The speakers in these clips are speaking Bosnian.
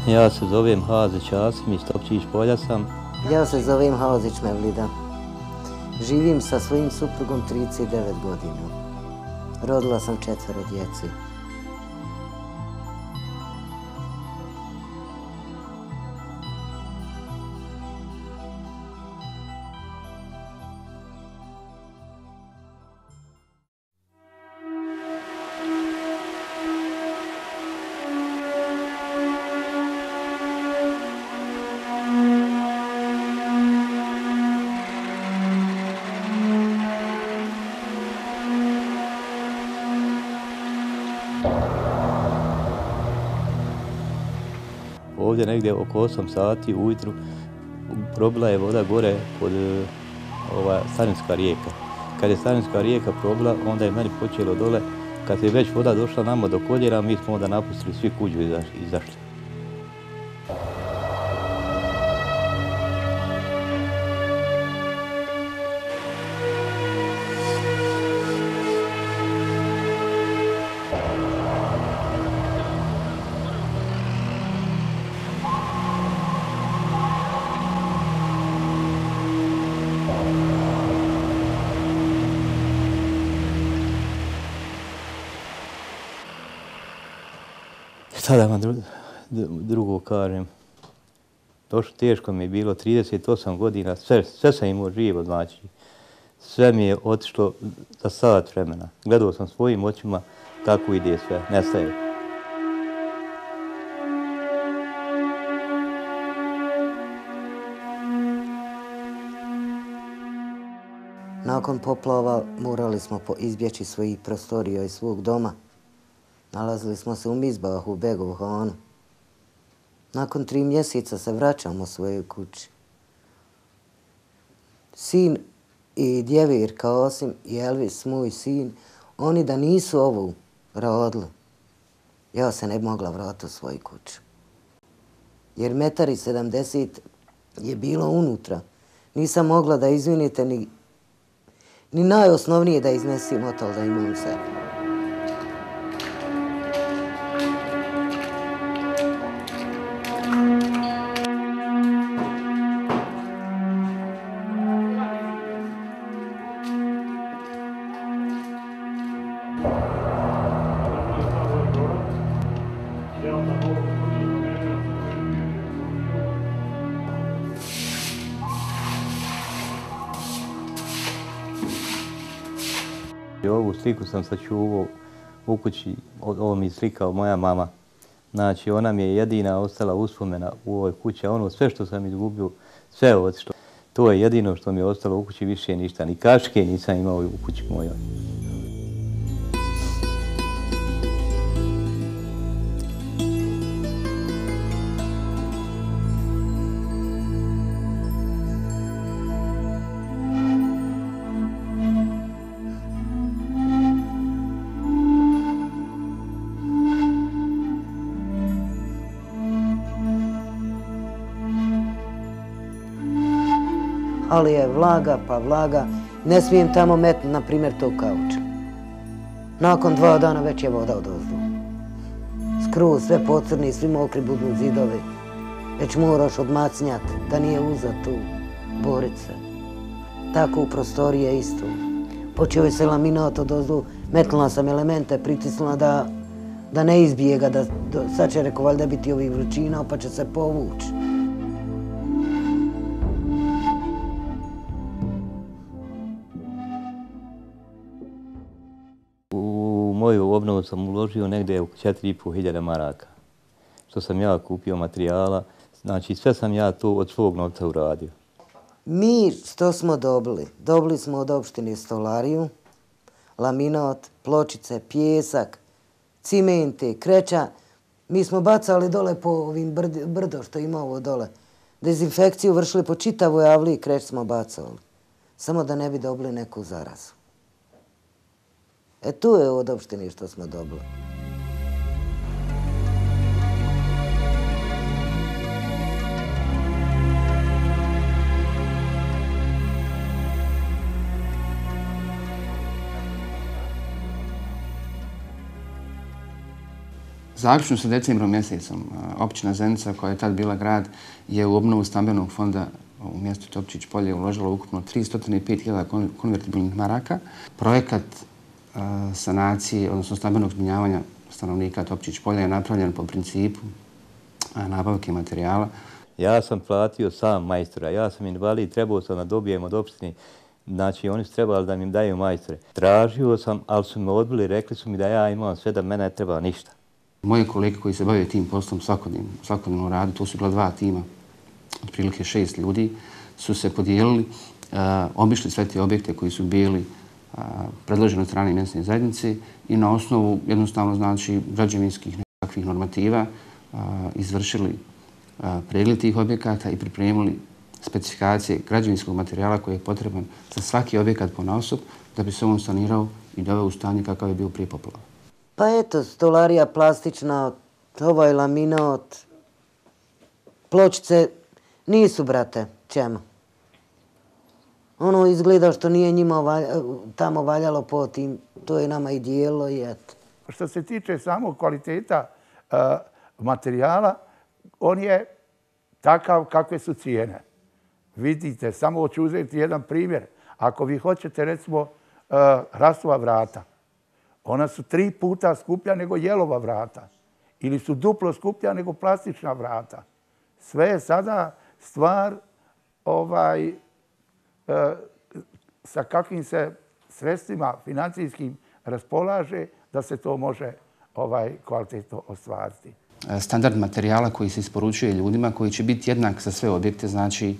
Ja se zovem Hazić Asim, iz Topčić Polja sam. Ja se zovem Hazić Mevlida. Živim sa svojim suprugom 39 godina. Rodila sam 4 djece. Ovdje negdje oko 8 sati ujutru probila je voda gore pod Starinska rijeka. Kad je Starinska rijeka probila, onda je meni počelo dole. Kad je već voda došla nama do koljena, mi smo onda napustili svi kuću i izašli. Šta da vam drugo kažem? Teško mi je bilo, 38 godina, sve sam imao živo, znači. Sve mi je otišlo za sat vremena. Gledao sam svojim očima kako ide sve, nestaje. Nakon poplava morali smo izbjeći svojih prostorija i svog doma. Nalazili smo se u Mizbahu, u Begovu Hanu. Nakon 3 mjeseca se vraćamo u svojoj kući. Sin i djevojka Osim i Elvis, moj sin, oni da nisu ovo rodili, ja se ne bi mogla vratiti u svoju kuću. Jer 1,70 m je bilo unutra. Nisam mogla da izvinite ni najosnovnije da iznesim motel da imam sebe. Ovu sliku sam sačuvao u kući, ovo mi je slikao moja mama. Znači, ona mi je jedina ostala uspomena u ovoj kući, a ono sve što sam izgubio, sve je otišlo. To je jedino što mi je ostalo u kući, više ništa. Ni kaške nisam imao u kući mojoj. Ali je vlaga pa vlaga, ne smijem tamo metnuti, na primjer, tog kauča. Nakon 2 dana već je voda odozdo. Skroz, sve pocrni, svi mokri budu zidovi. Već moraš odmacnjati, da nije uzat tu, borit se. Tako u prostorije isto. Počeo je se laminat odozdo, metnula sam elemente, pritisnula da ne izbijega, sad će reko valjda biti ovih vrućina, pa će se povući. U moju obnovu sam uložio negdje oko 4.500 maraka. Što sam ja kupio materijala, znači sve sam ja to od svog novca uradio. Mi što smo dobili? Dobili smo od opštine stolariju, laminat, pločice, pijesak, cimente, kreća. Mi smo bacali dole po ovim brdo što ima ovo dole. Dezinfekciju vršili po čitavoj avliji, kreć smo bacali. Samo da ne bi dobili neku zarazu. Tu je od opštine što smo dobili. Zaključno sa decembrom mjesecom, općina Zenica, koja je tad bila grad, je u obnovu stambenog fonda u mjestu Topčić Polje uložila ukupno 305.000 konvertibilnih maraka. Projekat sanacije, odnosno stambenog zbrinjavanja stanovnika Topčić Polja je napravljen po principu nabavke materijala. Ja sam platio sam majstora, ja sam invalid, trebao sam da dobijem od opštine. Znači, oni su trebali da mi daju majstore. Tražio sam, ali su me odbili, rekli su mi da ja imam sve, da mene ne treba ništa. Moje kolege koji se bave tim poslom svakodnevno radu, to su bila 2 tima, otprilike 6 ljudi, su se podijelili, obišli sve te objekte koji su bili predloženi od strane mjesne zajednice i na osnovu jednostavno znači građevinskih nekakvih normativa izvršili pregled tih objekata i pripremili specifikacije građevinskog materijala koji je potreban za svaki objekat ponaosob da bi se on sanirao i doveo u stanje kakav je bio prije poplava. Pa eto, stolarija plastična, ovaj laminat, pločice nisu, brate, čemu. Ono izgleda što nije njima tamo valjalo po tim, to je nama i dijelo i eto. Što se tiče samog kvaliteta materijala, on je takav kakve su cijene. Vidite, samo ću uzeti jedan primjer. Ako vi hoćete, recimo, hrastova vrata, ona su 3 puta skuplja nego jelova vrata. Ili su duplo skuplja nego plastična vrata. Sve je sada stvar sa kakvim se sredstvima financijskim raspolaže da se to može kvalitetno ostvariti. Standard materijala koji se isporučuje ljudima, koji će biti jednak za sve objekte, znači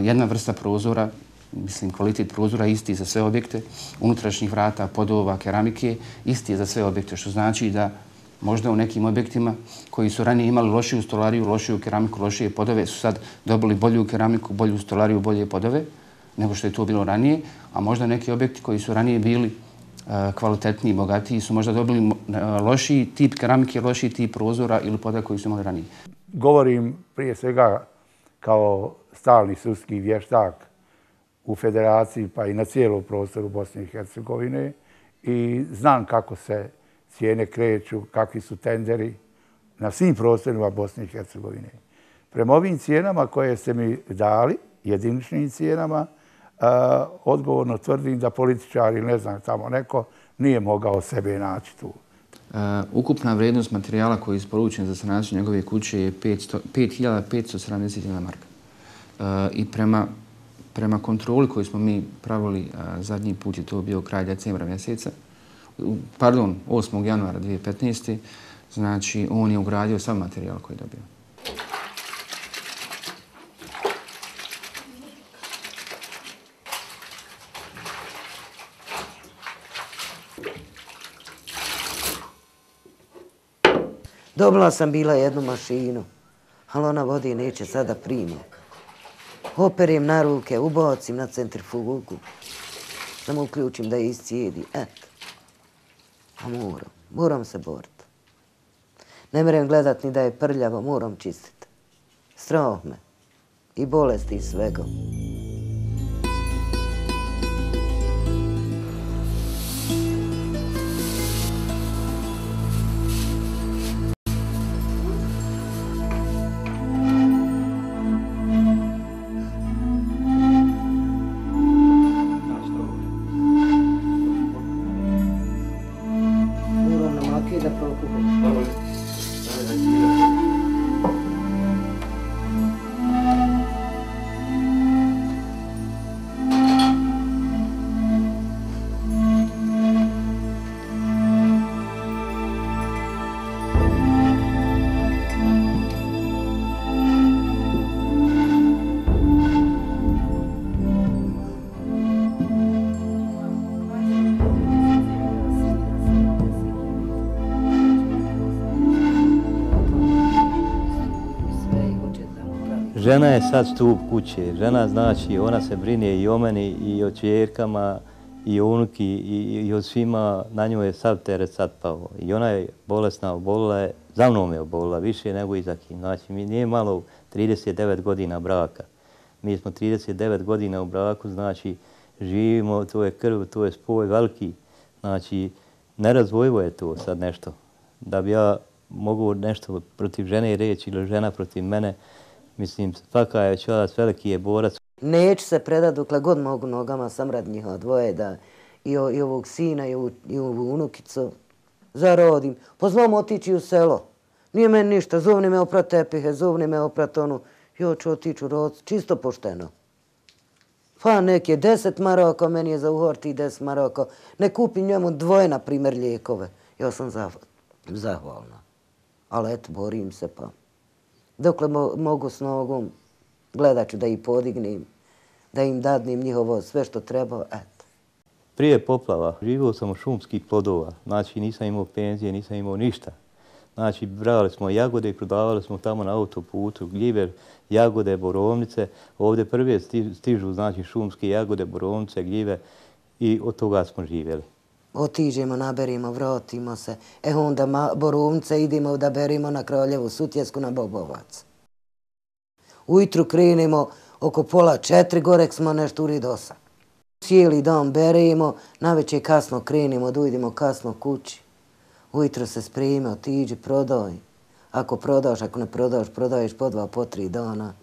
jedna vrsta prozora, mislim kvalitet prozora isti za sve objekte, unutrašnjih vrata, podova, keramike, isti je za sve objekte, što znači da možda u nekim objektima koji su ranije imali lošiju stolariju, lošiju keramiku, lošije podove, su sad dobili bolju keramiku, bolju stolariju, bolje podove nego što je to bilo ranije, a možda neki objekti koji su ranije bili kvalitetniji, bogatiji su možda dobili lošiji tip keramike, lošiji tip prozora ili poda koji su imali ranije. Govorim prije svega kao stalni sudski vještak u federaciji pa i na cijelom prostoru Bosne i Hercegovine i znam kako se cijene kreću, kakvi su tenderi na svim prostorima Bosne i Hercegovine. Prema ovim cijenama koje ste mi dali, jediničnim cijenama, odgovorno tvrdim da političari, ne znam, tamo neko, nije mogao sebe naći tu. Ukupna vrijednost materijala koji je isporučen za sanaciju njegove kuće je 5.571 marka. I prema kontroli koju smo mi pravili zadnji put, je to bio kraj decembra mjeseca, 8. januara 2015. Znači, on je ugradio sav materijal koji je dobio. Dobila sam bila jednu mašinu, ali ona vodi neće sada prima. Operem na ruke, ubacim na centrifugu, samo uključim da je iscijedi, eto. A moram se boriti. Ne merem gledat ni da je prljavo, moram čistiti. Strah me. I bolesti i svega. Žena je sad stup kuće. Žena znači, ona se brine i o meni, i o čerkama, i o unuki, i o svima. Na njoj je sav teret sad pao. I ona je bolesna, obolila je, za mnom je obolila, više nego i za kim. Znači, mi nije malo 39 godina braka. Mi smo 39 godina u braku, znači, živimo, to je krv, to je spoj veliki. Znači, nerazvojivo je to sad nešto. Da bi ja mogu nešto protiv žene reći ili žena protiv mene. Mislim, svaka je čast, veliki je borac. Neću se predat dokle god mogu nogama samrad njihova dvoje da i ovog sina i ovu unukicu zarodim. Pa znam otići u selo. Nije meni ništa, zovni me oprat tepihe, zovni me oprat onu. Ja ću otići u roc, čisto pošteno. Pa nek je 10 maraka, meni je za uhorti 10 maraka. Ne kupim njemu dvoje, na primjer, lijekove. Ja sam zahvalna. Ali eto, borim se pa. Dokle mogu s nogom, gledat ću da ih podignem, da im dadnem njihovo sve što treba, eto. Prije poplava živio sam od šumskih plodova. Znači nisam imao penzije, nisam imao ništa. Znači brali smo jagode i prodavali smo tamo na autoputu, gljive, jagode, borovnice. Ovdje prve stižu znači šumske jagode, borovnice, gljive i od toga smo živjeli. Otiđemo, naberimo, vratimo se. Onda borovnice idemo da berimo na Kraljevu Sutjesku na Bobovac. Ujutru krenemo, oko 3:30 gorek smo nešto u Ridosa. Cijeli dan beremo, navečer kasno krenemo, dojdemo kasno kući. Ujutro se spreme, otiđi, prodaj. Ako prodaš, ako ne prodaš, prodaješ po 2, po 3 dana.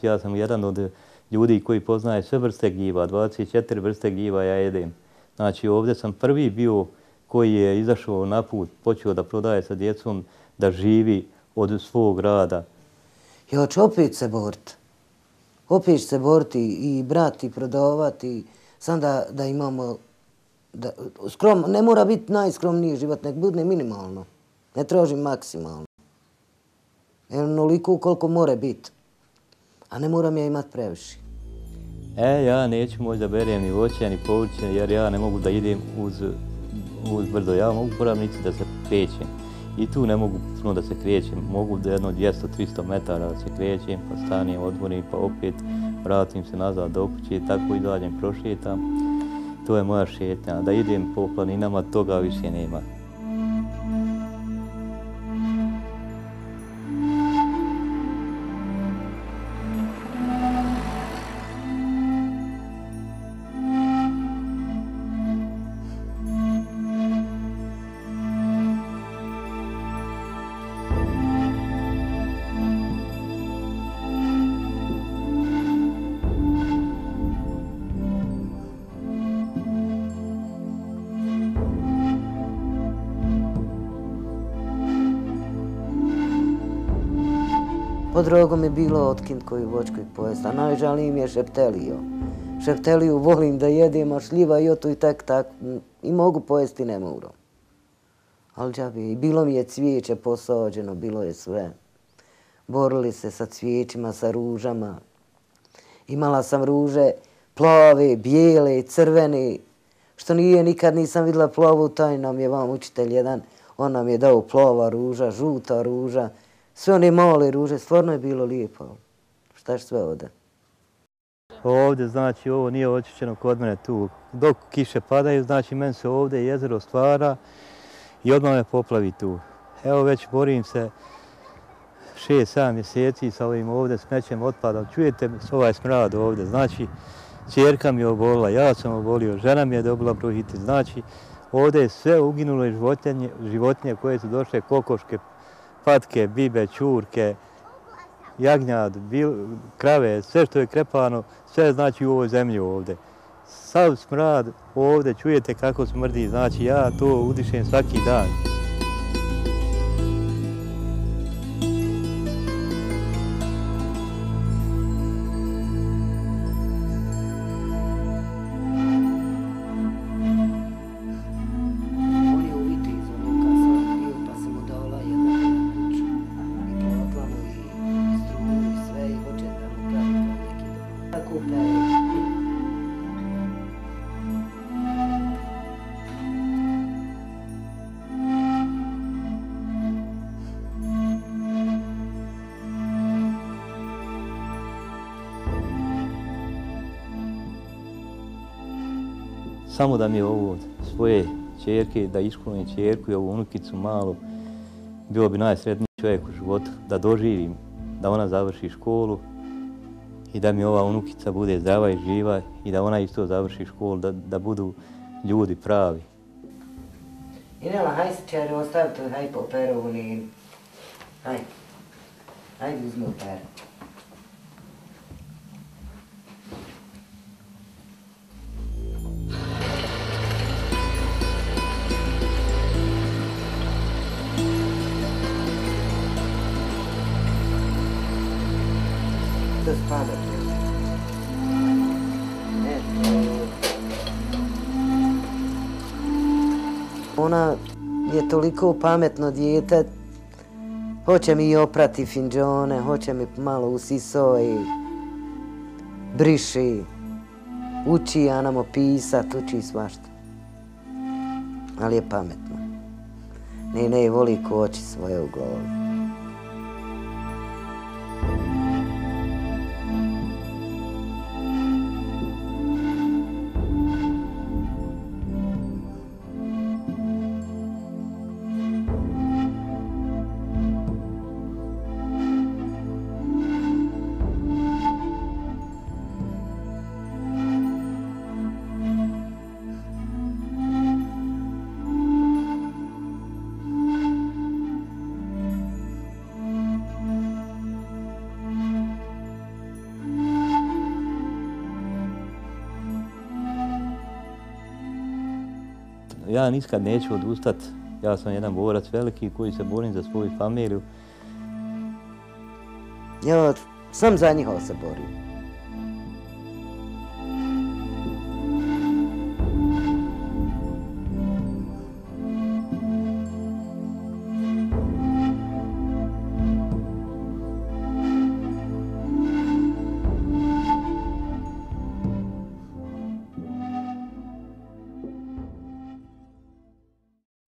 Ja sam jedan od ljudi koji poznaje sve vrste gljiva, 24 vrste gljiva ja jedem. Znači ovdje sam prvi bio koji je izašao na put, počeo da prodaje sa djecom, da živi od svog rada. Ja ću opet se boriti. Opet ću se boriti i brati, i prodavati, sam da imamo... Ne mora biti najskromniji život, nek bude minimalno. Ne tražim maksimalno. Onoliko koliko mora biti. A ne moram ja imati previše. Ja neću moći da berem ni voće, ni povrće, jer ja ne mogu da idem uz brdo. Ja mogu po ravnici da se krećem. I tu ne mogu puno da se krećem. Mogu da jedno 200-300 metara da se krećem, pa stanem, odmorim, pa opet vratim se nazad do kuće i tako izađem, prošetam. To je moja šetnja. Da idem po planinama, toga više nema. Pod rogom je bilo otkint koju voćku i pojest, a najžaliji mi je šeptelio. Šepteliju volim da jedem, a šljiva i otu i tak, i mogu pojesti, ne mogu. Ali džabi, i bilo mi je cvijeće posađeno, bilo je sve. Borili se sa cvijećima, sa ružama. Imala sam ruže plave, bijele, crvene, što nikad nisam vidjela plavu, taj nam je vam učitelj jedan, on nam je dao plava ruža, žuta ruža, sve one male ruže, stvarno je bilo lijepo. Šta je sve ovdje? Ovdje, znači, ovo nije očišćeno kod mene tu. Dok kiše padaju, znači, meni se ovdje jezero stvara i odmah me poplavi tu. Evo, već borim se 6-7 mjeseci sa ovim ovdje smećem otpadom. Čujete ovaj smrad ovdje, znači, ćerka mi je obolila, ja sam obolio, žena mi je dobila bronhitis. Znači, ovdje je sve uginule životinje koje su došle, kokoške, patke, bibe, čurke, jagnjad, krave, sve što je krepano, sve je znači u ovoj zemlji ovdje. Sav smrad ovdje, čujete kako smrdi, znači ja to udišem svaki dan. Samo da mi je ovo svoje ćerke, da isklonim ćerku i ovu unukicu malu, bilo bi najsretniji čovjek u životu, da doživim, da ona završi školu i da mi ova unukica bude zdrava i živa i da ona isto završi školu, da budu ljudi pravi. Inela, haj se čeri, ostavi to, haj po perovni. Ajde. Ajde, uzmi opere. Da spada treba. Ona je toliko pametno dijete, hoće mi i oprati finđone, hoće mi malo usisoji, briši, uči Anamo pisat, uči svašta. Ali je pametno. Ne voli ko oči svoje u glavi. Ja niskad neću odustat. Ja sam jedan borac veliki koji se borim za svoju familiju. Ja sam za njihov se borim.